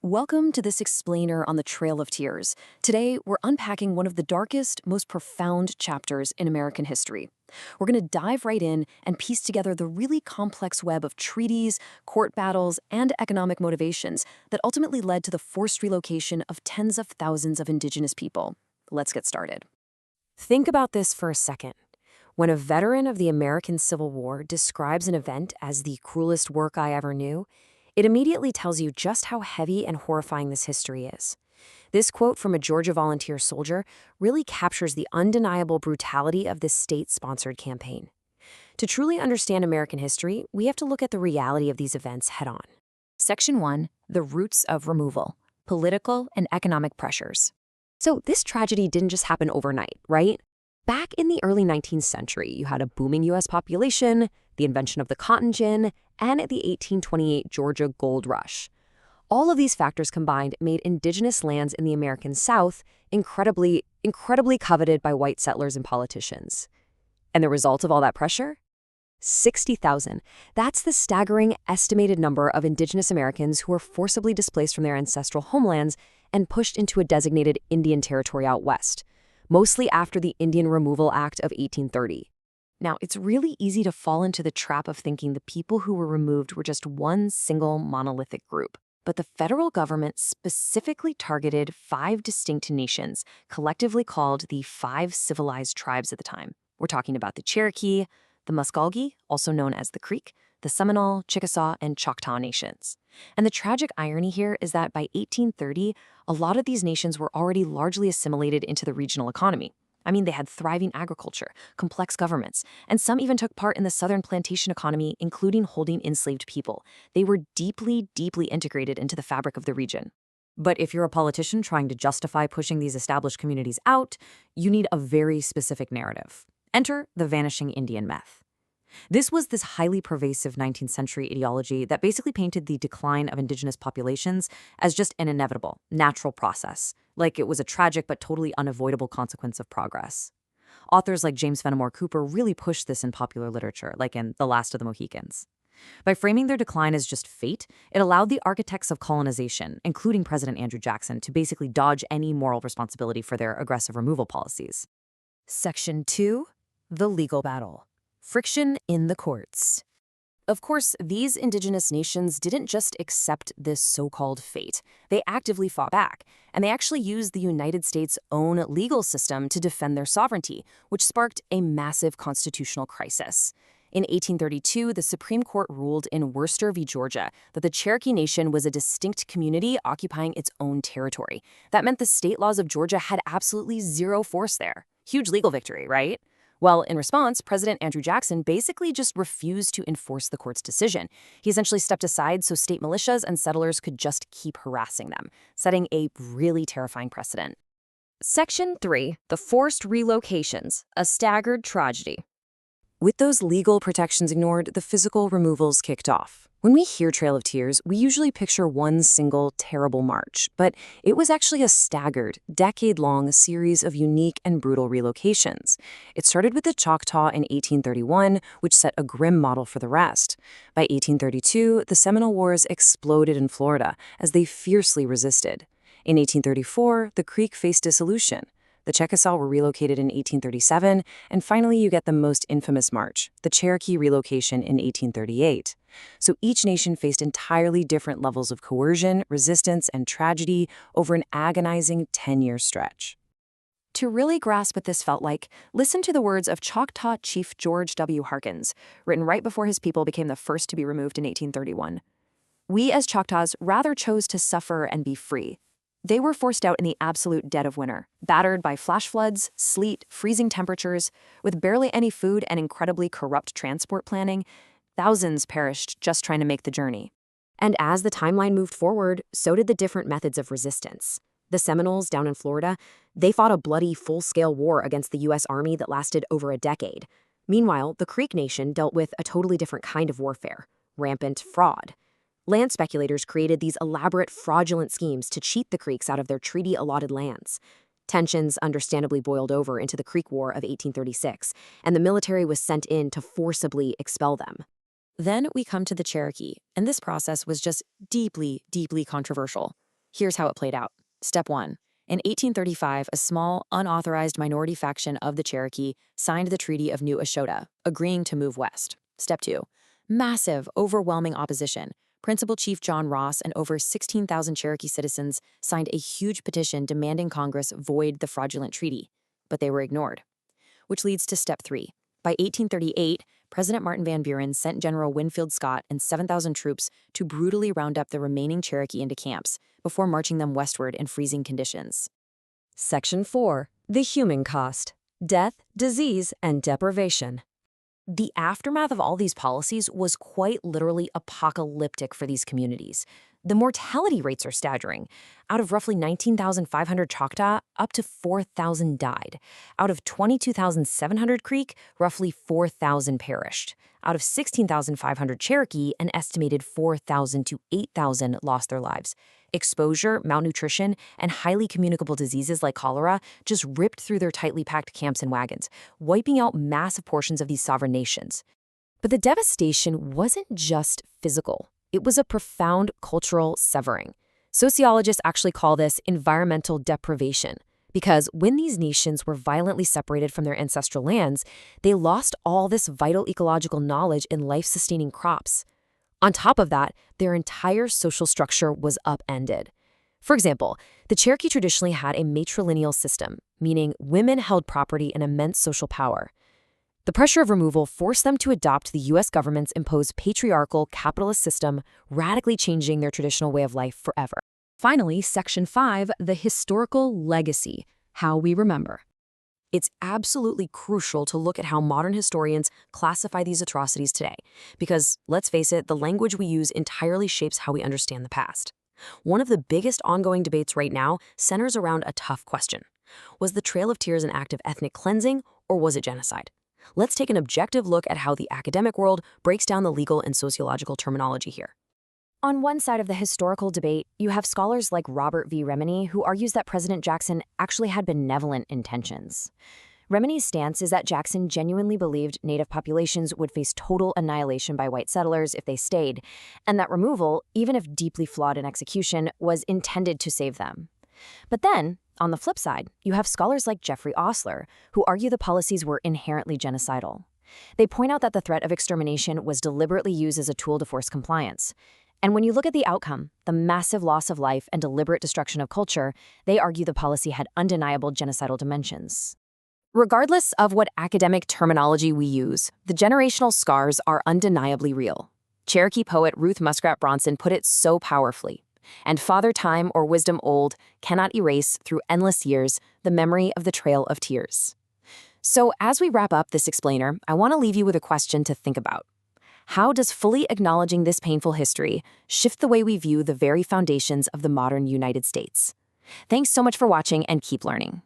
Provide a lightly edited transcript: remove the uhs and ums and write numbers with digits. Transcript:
Welcome to this explainer on the Trail of Tears. Today, we're unpacking one of the darkest, most profound chapters in American history. We're going to dive right in and piece together the really complex web of treaties, court battles, and economic motivations that ultimately led to the forced relocation of tens of thousands of indigenous people. Let's get started. Think about this for a second. When a veteran of the American Civil War describes an event as the cruelest work I ever knew, it immediately tells you just how heavy and horrifying this history is. This quote from a Georgia volunteer soldier really captures the undeniable brutality of this state-sponsored campaign. To truly understand American history, we have to look at the reality of these events head-on. Section 1. The Roots of Removal. Political and Economic Pressures. So this tragedy didn't just happen overnight, right? Back in the early 19th century, you had a booming U.S. population, the invention of the cotton gin, and the 1828 Georgia gold rush. All of these factors combined made indigenous lands in the American South incredibly coveted by white settlers and politicians. And the result of all that pressure? 60,000. That's the staggering estimated number of indigenous Americans who were forcibly displaced from their ancestral homelands and pushed into a designated Indian territory out west, mostly after the Indian Removal Act of 1830. Now, it's really easy to fall into the trap of thinking the people who were removed were just one single monolithic group. But the federal government specifically targeted 5 distinct nations, collectively called the 5 civilized tribes at the time. We're talking about the Cherokee, the Muscogee, also known as the Creek, the Seminole, Chickasaw, and Choctaw nations. And the tragic irony here is that by 1830, a lot of these nations were already largely assimilated into the regional economy. I mean, they had thriving agriculture, complex governments, and some even took part in the southern plantation economy, including holding enslaved people. They were deeply integrated into the fabric of the region. But if you're a politician trying to justify pushing these established communities out, you need a very specific narrative. Enter the vanishing Indian myth. This was this highly pervasive 19th century ideology that basically painted the decline of indigenous populations as just an inevitable, natural process, like it was a tragic but totally unavoidable consequence of progress. Authors like James Fenimore Cooper really pushed this in popular literature, like in The Last of the Mohicans. By framing their decline as just fate, it allowed the architects of colonization, including President Andrew Jackson, to basically dodge any moral responsibility for their aggressive removal policies. Section 2. The Legal Battle. Friction in the courts. Of course, these indigenous nations didn't just accept this so-called fate. They actively fought back, and they actually used the United States' own legal system to defend their sovereignty, which sparked a massive constitutional crisis. In 1832, the Supreme Court ruled in Worcester v. Georgia that the Cherokee Nation was a distinct community occupying its own territory. That meant the state laws of Georgia had absolutely zero force there. Huge legal victory, right? Well, in response, President Andrew Jackson basically just refused to enforce the court's decision. He essentially stepped aside so state militias and settlers could just keep harassing them, setting a really terrifying precedent. Section 3. The Forced Relocations, a Staggered Tragedy. With those legal protections ignored, the physical removals kicked off. When we hear Trail of Tears, we usually picture one single terrible march, but it was actually a staggered, decade-long series of unique and brutal relocations. It started with the Choctaw in 1831, which set a grim model for the rest. By 1832, the Seminole Wars exploded in Florida as they fiercely resisted. In 1834, the Creek faced dissolution. The Chickasaw were relocated in 1837, and finally you get the most infamous march, the Cherokee relocation in 1838. So each nation faced entirely different levels of coercion, resistance, and tragedy over an agonizing 10-year stretch. To really grasp what this felt like, listen to the words of Choctaw Chief George W. Harkins, written right before his people became the first to be removed in 1831. "We as Choctaws rather chose to suffer and be free. They were forced out in the absolute dead of winter, battered by flash floods, sleet, freezing temperatures, with barely any food and incredibly corrupt transport planning. Thousands perished just trying to make the journey." And as the timeline moved forward, so did the different methods of resistance. The Seminoles down in Florida, they fought a bloody full-scale war against the U.S. Army that lasted over a decade. Meanwhile, the Creek Nation dealt with a totally different kind of warfare, rampant fraud. Land speculators created these elaborate fraudulent schemes to cheat the Creeks out of their treaty-allotted lands. Tensions understandably boiled over into the Creek War of 1836, and the military was sent in to forcibly expel them. Then we come to the Cherokee, and this process was just deeply controversial. Here's how it played out. Step 1. In 1835, a small, unauthorized minority faction of the Cherokee signed the Treaty of New Eshota, agreeing to move west. Step 2. Massive, overwhelming opposition. Principal Chief John Ross and over 16,000 Cherokee citizens signed a huge petition demanding Congress void the fraudulent treaty, but they were ignored. Which leads to Step 3. By 1838, President Martin Van Buren sent General Winfield Scott and 7,000 troops to brutally round up the remaining Cherokee into camps before marching them westward in freezing conditions. Section 4. The human cost: death, disease, and deprivation. The aftermath of all these policies was quite literally apocalyptic for these communities. The mortality rates are staggering. Out of roughly 19,500 Choctaw, up to 4,000 died. Out of 22,700 Creek, roughly 4,000 perished. Out of 16,500 Cherokee, an estimated 4,000 to 8,000 lost their lives. Exposure, malnutrition, and highly communicable diseases like cholera just ripped through their tightly packed camps and wagons, wiping out massive portions of these sovereign nations. But the devastation wasn't just physical. It was a profound cultural severing. Sociologists actually call this environmental deprivation, because when these nations were violently separated from their ancestral lands, they lost all this vital ecological knowledge and life-sustaining crops. On top of that, their entire social structure was upended. For example, the Cherokee traditionally had a matrilineal system, meaning women held property and immense social power. The pressure of removal forced them to adopt the U.S. government's imposed patriarchal capitalist system, radically changing their traditional way of life forever. Finally, Section 5, the historical legacy: how we remember. It's absolutely crucial to look at how modern historians classify these atrocities today, because, let's face it, the language we use entirely shapes how we understand the past. One of the biggest ongoing debates right now centers around a tough question. Was the Trail of Tears an act of ethnic cleansing, or was it genocide? Let's take an objective look at how the academic world breaks down the legal and sociological terminology here. On one side of the historical debate, you have scholars like Robert V. Remini, who argues that President Jackson actually had benevolent intentions. Remini's stance is that Jackson genuinely believed Native populations would face total annihilation by white settlers if they stayed, and that removal, even if deeply flawed in execution, was intended to save them. But then, on the flip side, you have scholars like Jeffrey Osler, who argue the policies were inherently genocidal. They point out that the threat of extermination was deliberately used as a tool to force compliance. And when you look at the outcome, the massive loss of life and deliberate destruction of culture, they argue the policy had undeniable genocidal dimensions. Regardless of what academic terminology we use, the generational scars are undeniably real. Cherokee poet Ruth Muskrat Bronson put it so powerfully: "And Father Time or wisdom old cannot erase through endless years the memory of the Trail of Tears." So as we wrap up this explainer, I want to leave you with a question to think about. How does fully acknowledging this painful history shift the way we view the very foundations of the modern United States? Thanks so much for watching, and keep learning.